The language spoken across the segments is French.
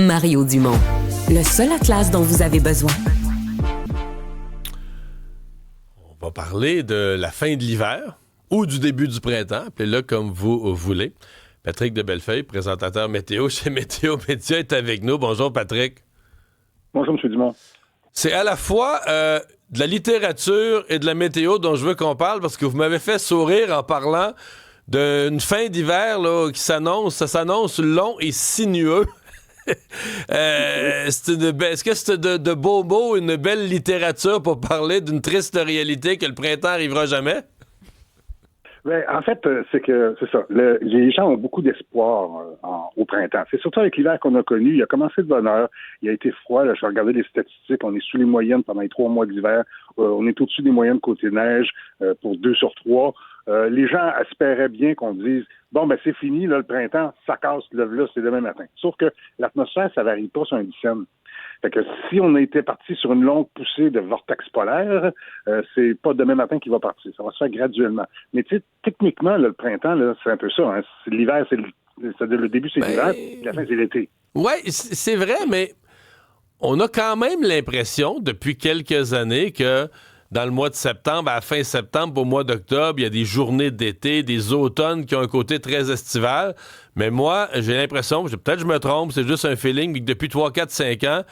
Mario Dumont, le seul atlas dont vous avez besoin. On va parler de la fin de l'hiver ou du début du printemps, appelez-le comme vous voulez. Patrick de Bellefeuille, présentateur météo chez Météo Média, est avec nous. Bonjour Patrick. Bonjour M. Dumont. C'est à la fois de la littérature et de la météo dont je veux qu'on parle parce que vous m'avez fait sourire en parlant d'une fin d'hiver là, ça s'annonce long et sinueux. Est-ce que c'est de beaux mots, une belle littérature pour parler d'une triste réalité que le printemps n'arrivera jamais? Ben, en fait, c'est ça. Les gens ont beaucoup d'espoir au printemps. C'est surtout avec l'hiver qu'on a connu. Il a commencé de bonne heure. Il a été froid. Là, je regardais les statistiques. On est sous les moyennes pendant les 3 mois d'hiver. On est au-dessus des moyennes côté neige pour 2 sur 3. Les gens espéraient bien qu'on dise bon, ben c'est fini, là, le printemps, ça casse, là, c'est demain matin. Sauf que l'atmosphère, ça varie pas sur un dixième. Fait que si on était parti sur une longue poussée de vortex polaire, c'est pas demain matin qu'il va partir. Ça va se faire graduellement. Mais tu sais, techniquement, là, le printemps, là, c'est un peu ça. Hein. L'hiver, c'est-à-dire le début, c'est l'hiver, et la fin, c'est l'été. Oui, c'est vrai, mais on a quand même l'impression, depuis quelques années, que dans le mois de septembre, à la fin septembre, au mois d'octobre, il y a des journées d'été, des automnes qui ont un côté très estival. Mais moi, j'ai l'impression, peut-être je me trompe, c'est juste un feeling, mais que depuis 3, 4, 5 ans,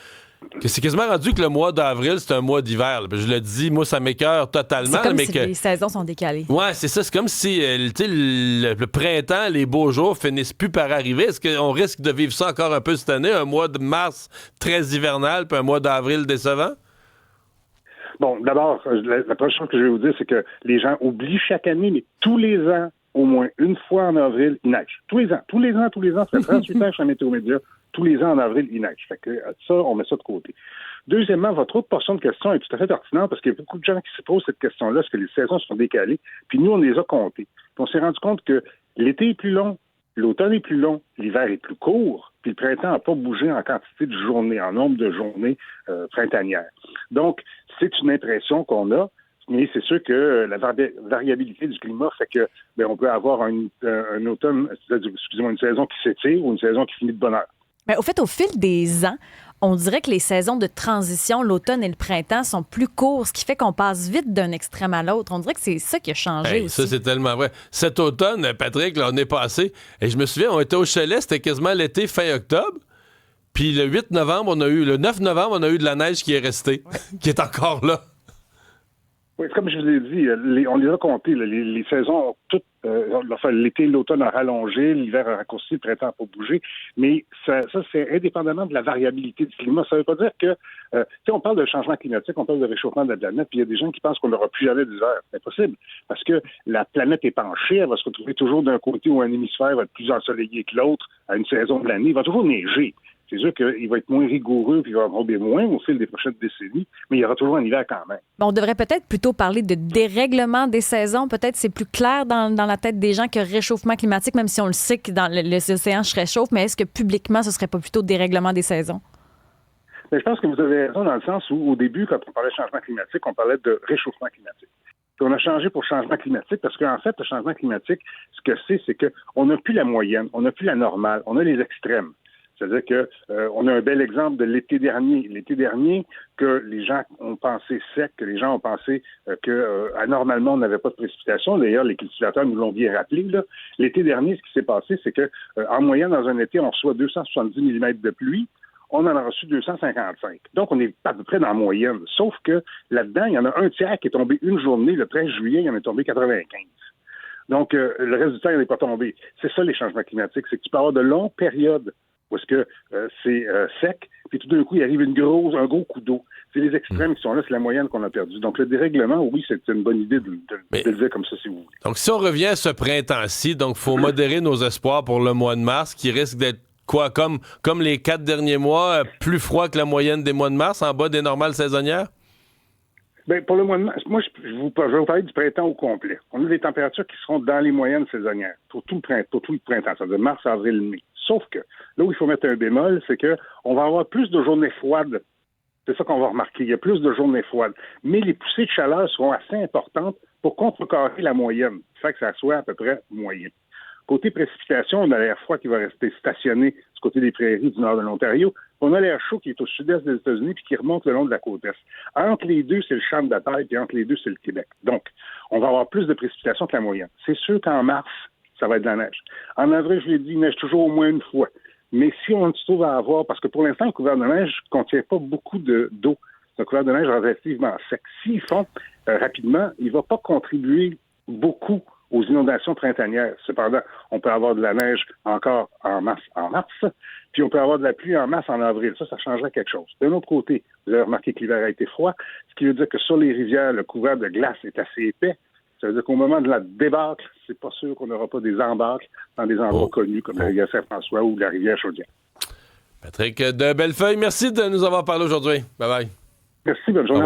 que c'est quasiment rendu que le mois d'avril, c'est un mois d'hiver. Là. Je le dis, moi, ça m'écoeure totalement. C'est comme mais si que les saisons sont décalées. Ouais, c'est ça. C'est comme si le printemps, les beaux jours finissent plus par arriver. Est-ce qu'on risque de vivre ça encore un peu cette année? Un mois de mars très hivernal, puis un mois d'avril décevant? Bon, d'abord, la première chose que je vais vous dire, c'est que les gens oublient chaque année, mais tous les ans, au moins une fois en avril, il neige. Tous les ans, ça fait 38 ans chez Météo Média, tous les ans en avril, il neige. Fait que ça, on met ça de côté. Deuxièmement, votre autre portion de question est tout à fait pertinente parce qu'il y a beaucoup de gens qui se posent cette question-là, est-ce que les saisons sont décalées? Puis nous, on les a comptées. Puis on s'est rendu compte que l'été est plus long, l'automne est plus long, l'hiver est plus court, puis le printemps n'a pas bougé en quantité de journées, en nombre de journées printanières. Donc, c'est une impression qu'on a, mais c'est sûr que la variabilité du climat fait que on peut avoir un automne, excusez-moi, une saison qui s'étire ou une saison qui finit de bonne heure. Mais au fait, au fil des ans, on dirait que les saisons de transition, l'automne et le printemps, sont plus courts, ce qui fait qu'on passe vite d'un extrême à l'autre. On dirait que c'est ça qui a changé aussi. Ça, c'est tellement vrai. Cet automne, Patrick, là, on est passé, et je me souviens, on était au chalet, c'était quasiment l'été fin octobre, puis le 9 novembre, on a eu de la neige qui est restée, qui est encore là. Oui, comme je vous l'ai dit, on les a comptés. Les saisons, toutes, l'été et l'automne ont rallongé, l'hiver a raccourci, le printemps n'a pas bougé. Mais ça, c'est indépendamment de la variabilité du climat. Ça ne veut pas dire que, on parle de changement climatique, on parle de réchauffement de la planète, puis il y a des gens qui pensent qu'on n'aura plus jamais d'hiver. C'est impossible. Parce que la planète est penchée, elle va se retrouver toujours d'un côté où un hémisphère va être plus ensoleillé que l'autre à une saison de l'année. Il va toujours neiger. C'est sûr qu'il va être moins rigoureux puis il va tomber moins au fil des prochaines décennies, mais il y aura toujours un hiver quand même. On devrait peut-être plutôt parler de dérèglement des saisons. Peut-être c'est plus clair dans la tête des gens que réchauffement climatique, même si on le sait que dans les océans se réchauffent, mais est-ce que publiquement, ce serait pas plutôt dérèglement des saisons? Mais je pense que vous avez raison dans le sens où, au début, quand on parlait de changement climatique, on parlait de réchauffement climatique. Puis on a changé pour changement climatique parce qu'en fait, le changement climatique, ce que c'est qu'on n'a plus la moyenne, on n'a plus la normale, on a les extrêmes. C'est-à-dire que on a un bel exemple de l'été dernier. L'été dernier, que les gens ont pensé sec, que les gens ont pensé que anormalement, on n'avait pas de précipitations. D'ailleurs, les cultivateurs nous l'ont bien rappelé. Là. L'été dernier, ce qui s'est passé, c'est que en moyenne, dans un été, on reçoit 270 mm de pluie. On en a reçu 255. Donc, on est à peu près dans la moyenne. Sauf que là-dedans, il y en a un tiers qui est tombé une journée. Le 13 juillet, il y en est tombé 95. Donc, le reste du temps, il n'est pas tombé. C'est ça, les changements climatiques. C'est que tu peux avoir de longues périodes où est-ce que c'est sec, puis tout d'un coup, il arrive un gros coup d'eau. C'est les extrêmes qui sont là, c'est la moyenne qu'on a perdue. Donc, le dérèglement, oui, c'est une bonne idée de le dire comme ça, si vous voulez. Donc, si on revient à ce printemps-ci, donc il faut modérer nos espoirs pour le mois de mars, qui risque d'être quoi, comme les 4 derniers mois, plus froid que la moyenne des mois de mars, en bas des normales saisonnières? Bien, pour le mois de mars, moi, je vais vous parler du printemps au complet. On a des températures qui seront dans les moyennes saisonnières, pour tout le printemps, c'est-à-dire mars, avril, mai. Sauf que, là où il faut mettre un bémol, c'est que on va avoir plus de journées froides. C'est ça qu'on va remarquer. Il y a plus de journées froides. Mais les poussées de chaleur seront assez importantes pour contrecarrer la moyenne. Ça fait que ça soit à peu près moyen. Côté précipitation, on a l'air froid qui va rester stationné du côté des prairies du nord de l'Ontario. On a l'air chaud qui est au sud-est des États-Unis puis qui remonte le long de la côte est. Entre les deux, c'est le champ de bataille, puis entre les deux, c'est le Québec. Donc, on va avoir plus de précipitations que la moyenne. C'est sûr qu'en mars, ça va être de la neige. En avril, je l'ai dit, il neige toujours au moins une fois. Mais si on se trouve à avoir, parce que pour l'instant, le couvert de neige ne contient pas beaucoup d'eau. C'est un couvert de neige relativement sec. S'ils font rapidement, il ne va pas contribuer beaucoup aux inondations printanières. Cependant, on peut avoir de la neige encore en mars, puis on peut avoir de la pluie en masse en avril. Ça changerait quelque chose. D'un autre côté, vous avez remarqué que l'hiver a été froid, ce qui veut dire que sur les rivières, le couvert de glace est assez épais. Ça veut dire qu'au moment de la débâcle, c'est pas sûr qu'on n'aura pas des embâcles dans des endroits connus comme la rivière Saint-François ou la rivière Chaudière. Patrick de Bellefeuille, merci de nous avoir parlé aujourd'hui. Bye-bye. Merci, bonne journée.